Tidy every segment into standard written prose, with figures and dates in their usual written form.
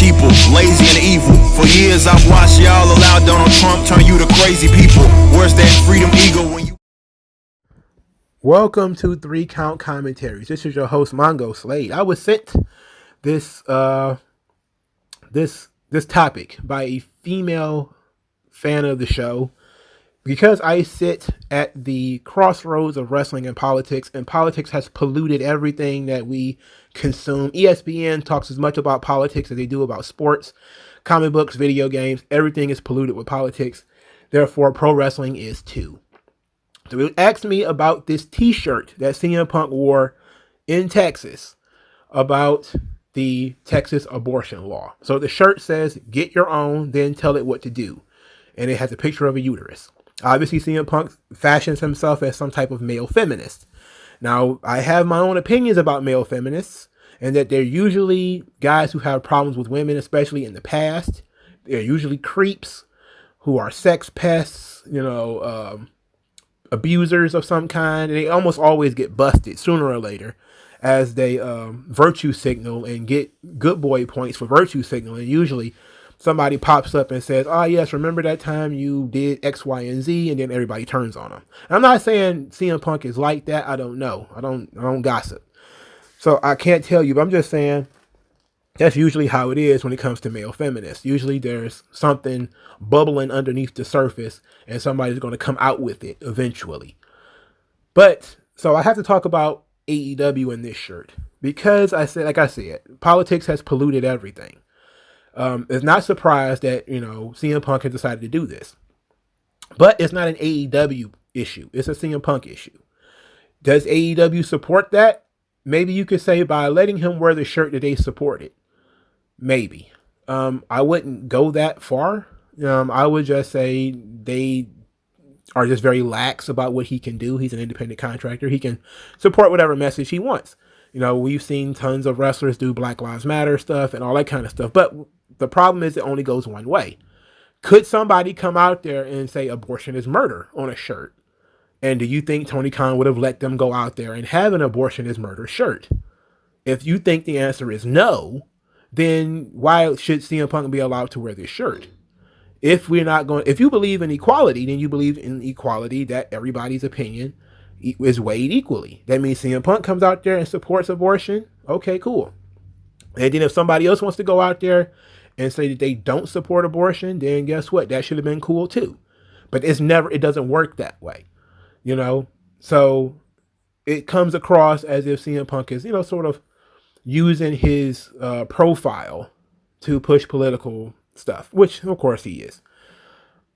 sheeple, lazy and evil. For years I've watched y'all allow Donald Trump turn you to crazy people. Where's that freedom eagle when you... Welcome to 3 Count Commentaries. This is your host, MagMongoSlade. I was sent this topic by a female fan of the show because I sit at the crossroads of wrestling and politics has polluted everything that we consume. ESPN talks as much about politics as they do about sports, comic books, video games. Everything is polluted with politics. Therefore, pro wrestling is too. So they asked me about this t-shirt that CM Punk wore in Texas about the Texas abortion law. So the shirt says, "Get your own, then tell it what to do." And it has a picture of a uterus. Obviously, CM Punk fashions himself as some type of male feminist. Now, I have my own opinions about male feminists, and that they're usually guys who have problems with women, especially in the past. They're usually creeps who are sex pests, abusers of some kind. And they almost always get busted sooner or later as they virtue signal and get good boy points for virtue signaling. Usually somebody pops up and says, "Oh yes, remember that time you did X, Y, and Z," and then everybody turns on them. And I'm not saying CM Punk is like that. I don't know. I don't gossip. So I can't tell you, but I'm just saying that's usually how it is when it comes to male feminists. Usually there's something bubbling underneath the surface and somebody's going to come out with it eventually. But so I have to talk about AEW in this shirt because like I said, politics has polluted everything. It's not surprised that, CM Punk has decided to do this, but it's not an AEW issue. It's a CM Punk issue. Does AEW support that? Maybe you could say by letting him wear the shirt that they supported. Maybe. I wouldn't go that far. I would just say they are just very lax about what he can do. He's an independent contractor. He can support whatever message he wants. We've seen tons of wrestlers do Black Lives Matter stuff and all that kind of stuff. But the problem is it only goes one way. Could somebody come out there and say abortion is murder on a shirt? And do you think Tony Khan would have let them go out there and have an abortion is murder shirt? If you think the answer is no, then why should CM Punk be allowed to wear this shirt? If you believe in equality, then you believe in equality that everybody's opinion is weighed equally. That means CM Punk comes out there and supports abortion. Okay, cool. And then if somebody else wants to go out there and say that they don't support abortion, then guess what? That should have been cool too. But it doesn't work that way. So it comes across as if CM Punk is, sort of using his profile to push political stuff, which of course he is.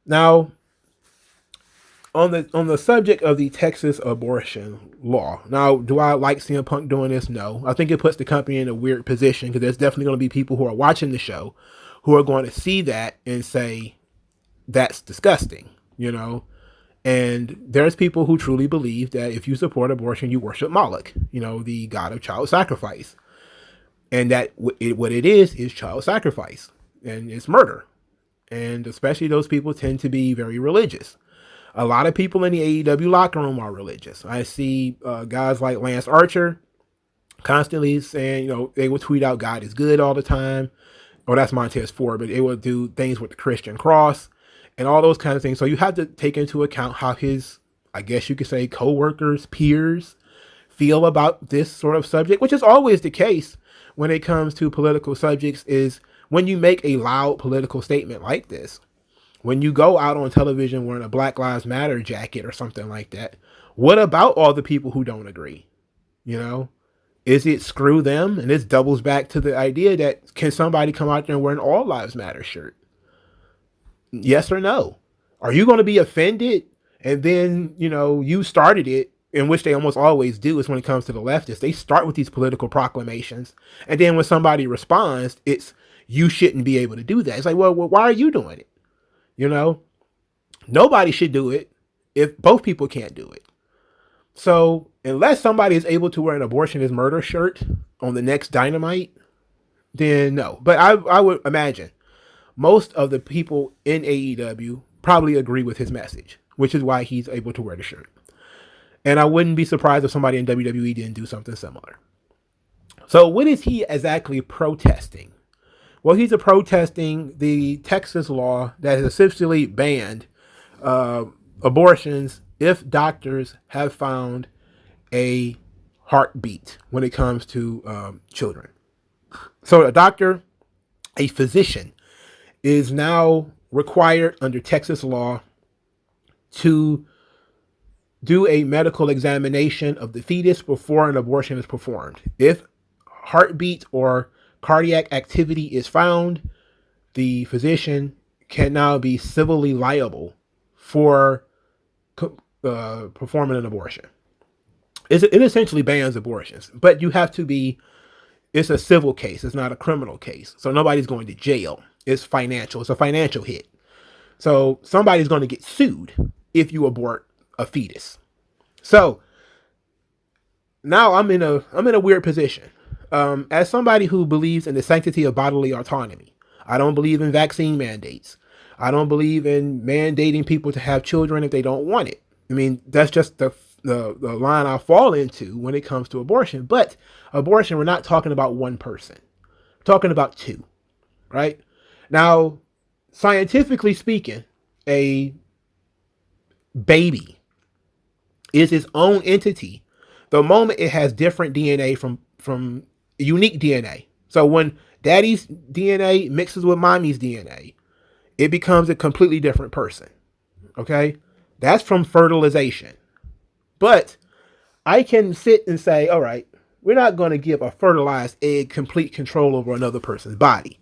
Now, on the subject of the Texas abortion law. Now, do I like CM Punk doing this? No. I think it puts the company in a weird position because there's definitely going to be people who are watching the show who are going to see that and say, that's disgusting, And there's people who truly believe that if you support abortion, you worship Moloch, the god of child sacrifice. And that what it is child sacrifice. And it's murder. And especially those people tend to be very religious. A lot of people in the AEW locker room are religious. I see guys like Lance Archer constantly saying, they will tweet out God is good all the time. Oh, that's Montez Ford, but they will do things with the Christian cross and all those kinds of things. So you have to take into account how his, I guess you could say, co-workers, peers feel about this sort of subject, which is always the case when it comes to political subjects, is when you make a loud political statement like this, when you go out on television wearing a Black Lives Matter jacket or something like that, what about all the people who don't agree? Is it screw them? And this doubles back to the idea that can somebody come out there and wear an All Lives Matter shirt? Yes or no? Are you going to be offended? And then, you started it, in which they almost always do is when it comes to the leftists. They start with these political proclamations. And then when somebody responds, it's, you shouldn't be able to do that. It's like, well, why are you doing it? Nobody should do it if both people can't do it. So unless somebody is able to wear an abortion is murder shirt on the next Dynamite, then no. But I would imagine most of the people in AEW probably agree with his message, which is why he's able to wear the shirt. And I wouldn't be surprised if somebody in WWE didn't do something similar. So what is he exactly protesting Well, he's protesting the Texas law that has essentially banned abortions if doctors have found a heartbeat when it comes to children. So a physician, is now required under Texas law to do a medical examination of the fetus before an abortion is performed. If heartbeat or cardiac activity is found, the physician can now be civilly liable for performing an abortion. It essentially bans abortions, but you have to be, it's a civil case. It's not a criminal case. So nobody's going to jail. It's financial. It's a financial hit. So somebody's going to get sued if you abort a fetus. So now I'm in a weird position. As somebody who believes in the sanctity of bodily autonomy, I don't believe in vaccine mandates. I don't believe in mandating people to have children if they don't want it. I mean, that's just the line I fall into when it comes to abortion. But abortion, we're not talking about one person. We're talking about two, right? Now, scientifically speaking, a baby is its own entity the moment it has different DNA from unique DNA. So when daddy's DNA mixes with mommy's DNA, it becomes a completely different person. Okay? That's from fertilization. But I can sit and say, all right, we're not going to give a fertilized egg complete control over another person's body.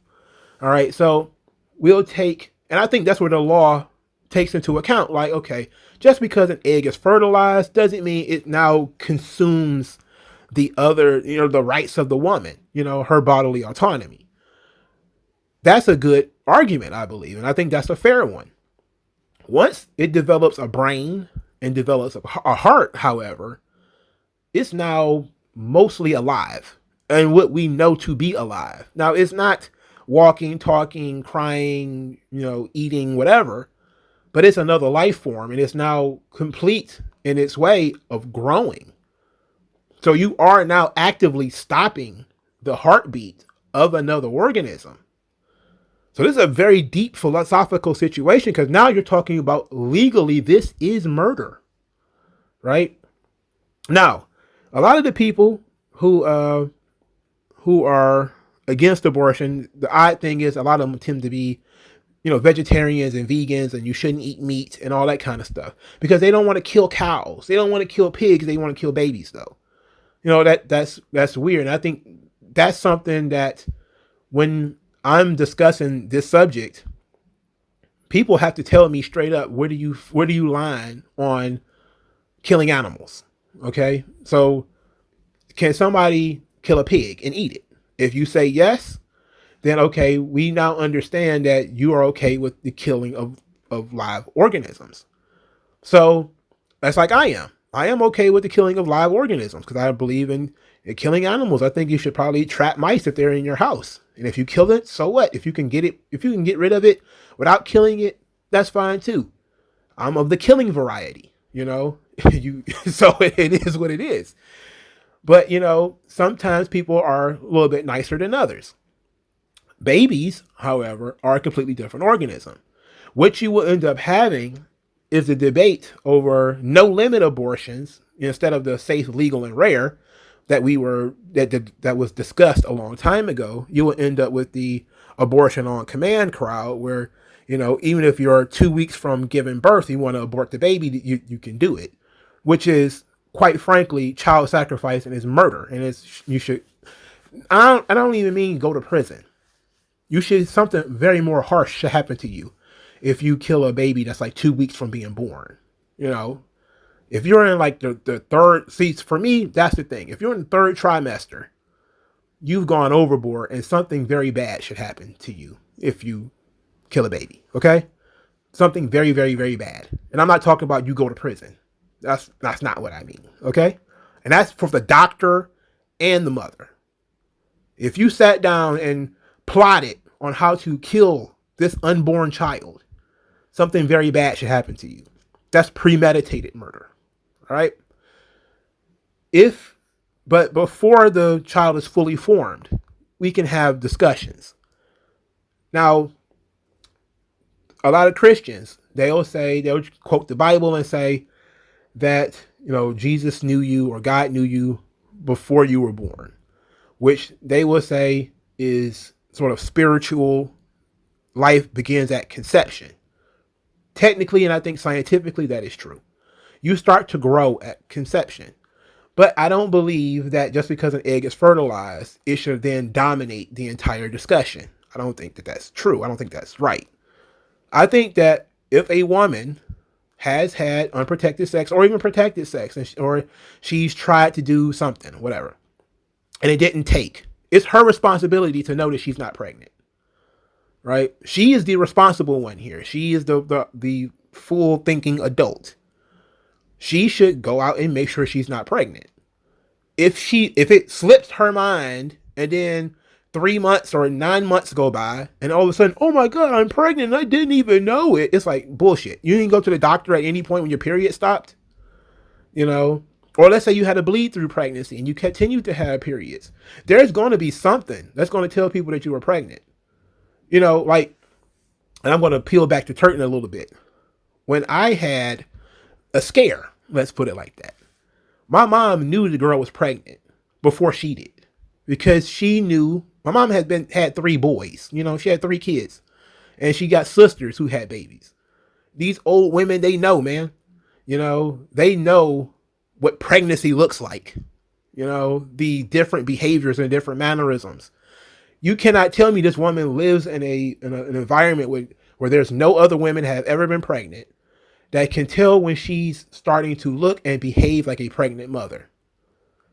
All right? So we'll take, and I think that's where the law takes into account, like, okay, just because an egg is fertilized doesn't mean it now consumes the other, the rights of the woman, her bodily autonomy. That's a good argument, I believe. And I think that's a fair one. Once it develops a brain and develops a heart, however, it's now mostly alive and what we know to be alive. Now, it's not walking, talking, crying, eating, whatever, but it's another life form and it's now complete in its way of growing. So you are now actively stopping the heartbeat of another organism. So this is a very deep philosophical situation because now you're talking about legally, this is murder, right? Now, a lot of the people who are against abortion, the odd thing is a lot of them tend to be, vegetarians and vegans, and you shouldn't eat meat and all that kind of stuff because they don't want to kill cows. They don't want to kill pigs. They want to kill babies though. That's weird. And I think that's something that when I'm discussing this subject, people have to tell me straight up, where do you line on killing animals? Okay. So can somebody kill a pig and eat it? If you say yes, then okay, we now understand that you are okay with the killing of live organisms. So that's like I am. I am okay with the killing of live organisms because I believe in killing animals. I think you should probably trap mice if they're in your house. And if you kill it, so what? If you can get rid of it without killing it, that's fine too. I'm of the killing variety, so it is what it is. But, sometimes people are a little bit nicer than others. Babies, however, are a completely different organism. What you will end up having is a debate over no limit abortions instead of the safe, legal, and rare that was discussed a long time ago. You will end up with the abortion on command crowd where, even if you're 2 weeks from giving birth, you want to abort the baby, you can do it, which is quite frankly child sacrifice and is murder. And I don't even mean go to prison. Something very more harsh should happen to you if you kill a baby that's like 2 weeks from being born. If you're in like the third, for me, that's the thing. If you're in the third trimester, you've gone overboard and something very bad should happen to you if you kill a baby. Okay. Something very, very, very bad. And I'm not talking about you go to prison. That's not what I mean. Okay. And that's for the doctor and the mother. If you sat down and plotted on how to kill this unborn child, something very bad should happen to you. That's premeditated murder. All right. But before the child is fully formed, we can have discussions. Now, a lot of Christians, they'll quote the Bible and say that, Jesus knew you or God knew you before you were born, which they will say is sort of spiritual life begins at conception. Technically, and I think scientifically, that is true. You start to grow at conception. But I don't believe that just because an egg is fertilized, it should then dominate the entire discussion. I don't think that that's true. I don't think that's right. I think that if a woman has had unprotected sex or even protected sex, or she's tried to do something, whatever, and it didn't take, it's her responsibility to know that she's not pregnant, right? She is the responsible one here. She is the full thinking adult. She should go out and make sure she's not pregnant. If it slips her mind and then 3 months or 9 months go by and all of a sudden, oh my God, I'm pregnant and I didn't even know it. It's like bullshit. You didn't go to the doctor at any point when your period stopped, or let's say you had a bleed through pregnancy and you continued to have periods. There's going to be something that's going to tell people that you were pregnant, and I'm going to peel back the curtain a little bit. When I had a scare, let's put it like that, my mom knew the girl was pregnant before she did, because she knew my mom had 3 boys. She had 3 kids, and she got sisters who had babies. These old women, they know, man. They know what pregnancy looks like. The different behaviors and different mannerisms. You cannot tell me this woman lives in an environment where there's no other women have ever been pregnant that can tell when she's starting to look and behave like a pregnant mother.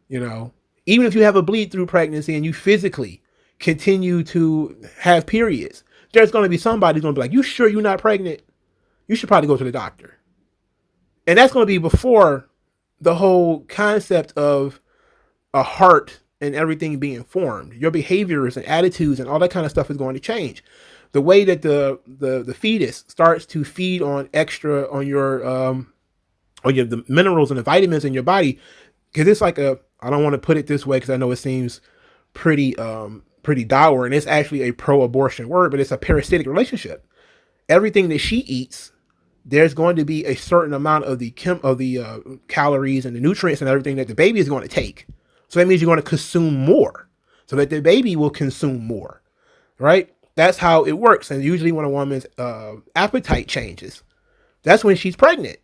Even if you have a bleed through pregnancy and you physically continue to have periods, there's going to be somebody who's going to be like, you sure you're not pregnant? You should probably go to the doctor. And that's going to be before the whole concept of a heart and everything being formed. Your behaviors and attitudes and all that kind of stuff is going to change. The way that the fetus starts to feed on the minerals and the vitamins in your body, because it's like I don't want to put it this way because I know it seems pretty dour, and it's actually a pro-abortion word, but it's a parasitic relationship. Everything that she eats, there's going to be a certain amount of the calories and the nutrients and everything that the baby is going to take. So that means you're going to consume more, so that the baby will consume more, right? That's how it works. And usually when a woman's appetite changes, that's when she's pregnant.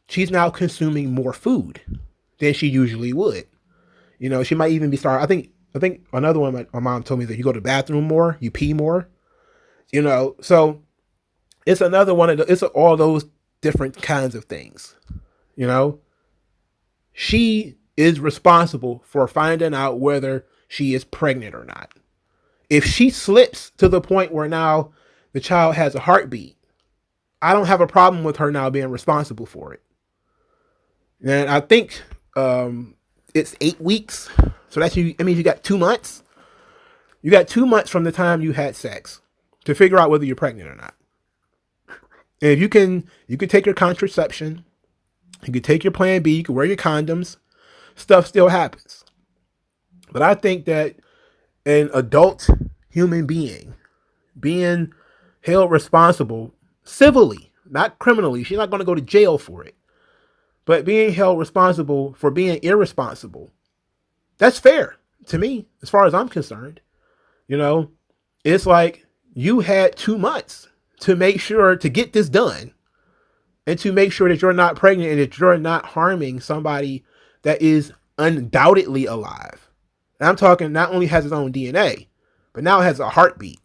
She's now consuming more food than she usually would. She might even be starting. I think another one, my mom told me that you go to the bathroom more, you pee more, so it's another one it's all those different kinds of things. She is responsible for finding out whether she is pregnant or not. If she slips to the point where now the child has a heartbeat, I don't have a problem with her now being responsible for it. And I think it's 8 weeks. So that means you got 2 months. You got 2 months from the time you had sex to figure out whether you're pregnant or not. And if you can take your contraception, you can take your Plan B, you can wear your condoms, stuff still happens. But I think that an adult human being being held responsible civilly, not criminally, she's not going to go to jail for it, but being held responsible for being irresponsible, that's fair to me, as far as I'm concerned. It's like you had 2 months to make sure to get this done and to make sure that you're not pregnant and that you're not harming somebody that is undoubtedly alive. And I'm talking not only has its own DNA, but now it has a heartbeat.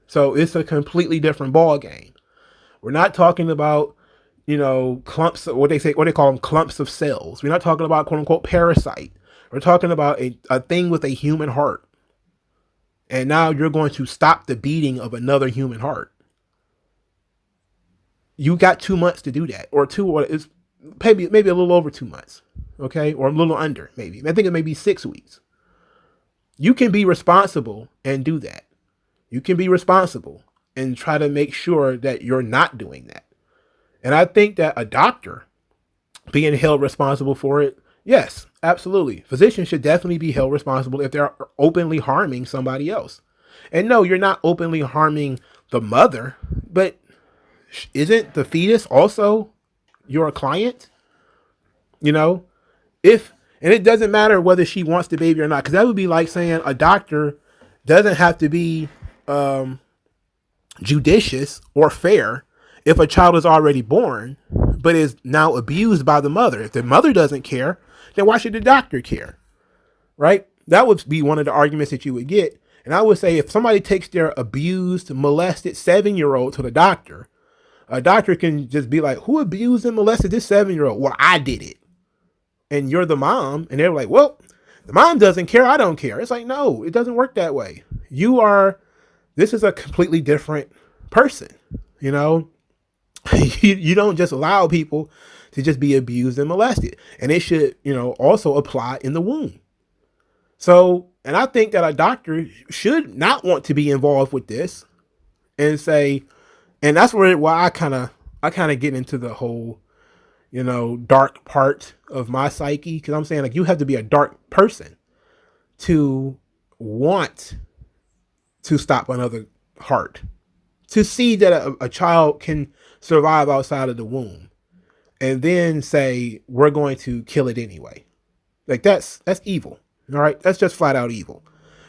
So it's a completely different ball game. We're not talking about, clumps of what they call them, clumps of cells. We're not talking about quote unquote parasite. We're talking about a thing with a human heart. And now you're going to stop the beating of another human heart. You got 2 months to do that, or it's maybe a little over 2 months. Okay. Or a little under, maybe. I think it may be 6 weeks. You can be responsible and do that. You can be responsible and try to make sure that you're not doing that. And I think that a doctor being held responsible for it, yes, absolutely. Physicians should definitely be held responsible if they're openly harming somebody else. And no, you're not openly harming the mother, but isn't the fetus also your client? You know, and it doesn't matter whether she wants the baby or not, because that would be like saying a doctor doesn't have to be judicious or fair if a child is already born, but is now abused by the mother. If the mother doesn't care, then why should the doctor care? Right? That would be one of the arguments that you would get. And I would say if somebody takes their abused, molested 7-year-old to the doctor, a doctor can just be like, who abused and molested this 7-year-old? Well, I did it. And you're the mom. And they're like, well, the mom doesn't care. I don't care. It's like, no, it doesn't work that way. This is a completely different person. You know, you don't just allow people to just be abused and molested. And it should, also apply in the womb. So, and I think that a doctor should not want to be involved with this and say, and that's why I kind of get into the whole, dark part of my psyche. Cause I'm saying like, you have to be a dark person to want to stop another heart, to see that a child can survive outside of the womb and then say, we're going to kill it anyway. Like that's evil. All right. That's just flat out evil.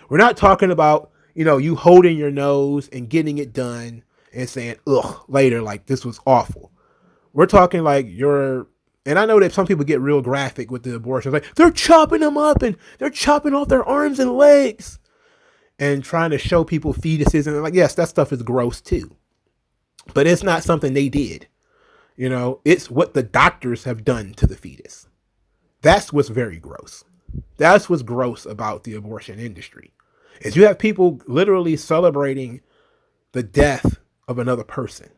We're not talking about, you holding your nose and getting it done and saying, ugh, later, like this was awful. We're talking like and I know that some people get real graphic with the abortions. Like they're chopping them up and they're chopping off their arms and legs and trying to show people fetuses. And like, yes, that stuff is gross too, but it's not something they did. It's what the doctors have done to the fetus. That's what's very gross. That's what's gross about the abortion industry is you have people literally celebrating the death of another person.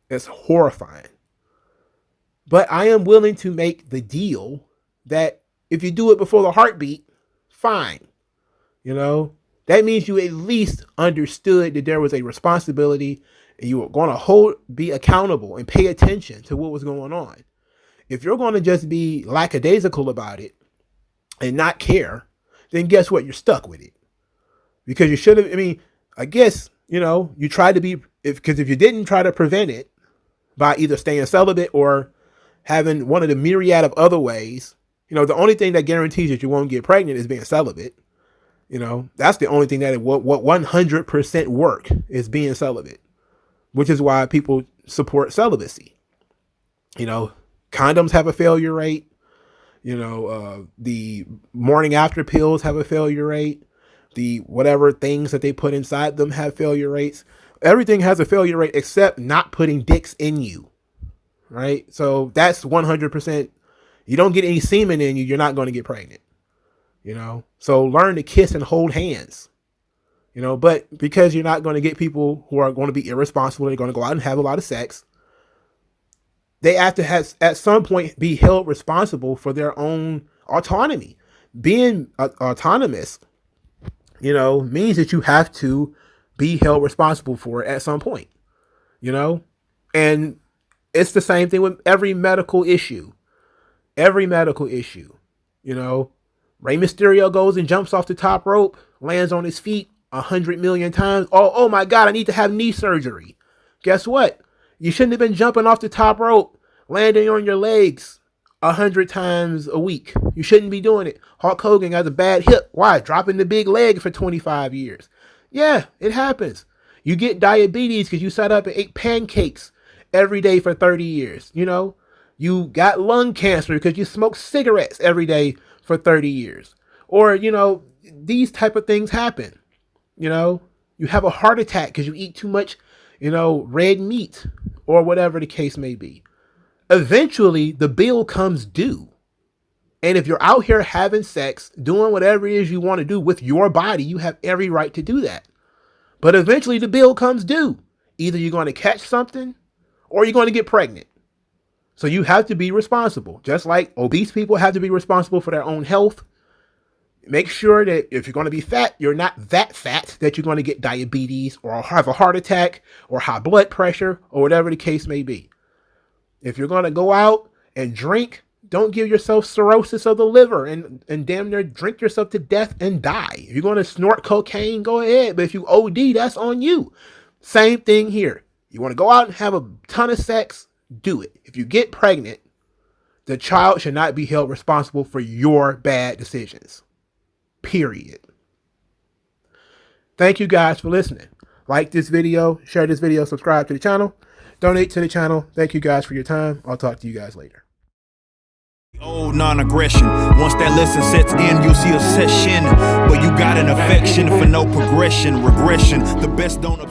It's horrifying. But I am willing to make the deal that if you do it before the heartbeat, fine. That means you at least understood that there was a responsibility and you were going to be accountable and pay attention to what was going on. If you're going to just be lackadaisical about it and not care, then guess what? You're stuck with it. Because you should have, I guess, you tried to be, because if you didn't try to prevent it by either staying celibate or having one of the myriad of other ways, the only thing that guarantees that you won't get pregnant is being celibate. That's the only thing that what 100% work is being celibate, which is why people support celibacy. Condoms have a failure rate. The morning after pills have a failure rate. The whatever things that they put inside them have failure rates. Everything has a failure rate except not putting dicks in you. Right? So that's 100%. You don't get any semen in you, you're not going to get pregnant. So learn to kiss and hold hands. But because you're not going to get people who are going to be irresponsible, they're going to go out and have a lot of sex. They have to at some point be held responsible for their own autonomy. Being autonomous, means that you have to be held responsible for it at some point, and it's the same thing with every medical issue, Rey Mysterio goes and jumps off the top rope, lands on his feet 100 million times. Oh my God, I need to have knee surgery. Guess what? You shouldn't have been jumping off the top rope, landing on your legs 100 times a week. You shouldn't be doing it. Hulk Hogan has a bad hip. Why? Dropping the big leg for 25 years. Yeah, it happens. You get diabetes because you sat up and ate pancakes every day for 30 years. You got lung cancer because you smoked cigarettes every day for 30 years. Or, these type of things happen. You have a heart attack because you eat too much, red meat or whatever the case may be. Eventually, the bill comes due. And if you're out here having sex, doing whatever it is you want to do with your body, you have every right to do that. But eventually, the bill comes due. Either you're going to catch something or you're going to get pregnant. So you have to be responsible. Just like obese people have to be responsible for their own health. Make sure that if you're going to be fat, you're not that fat that you're going to get diabetes or have a heart attack or high blood pressure or whatever the case may be. If you're going to go out and drink, don't give yourself cirrhosis of the liver and damn near drink yourself to death and die. If you're going to snort cocaine, go ahead. But if you OD, that's on you. Same thing here. You want to go out and have a ton of sex, do it. If you get pregnant, the child should not be held responsible for your bad decisions. Period. Thank you guys for listening. Like this video, share this video, subscribe to the channel, donate to the channel. Thank you guys for your time. I'll talk to you guys later. Old non-aggression. Once that lesson sets in, you'll see a session. But you got an affection for no progression, regression. The best don't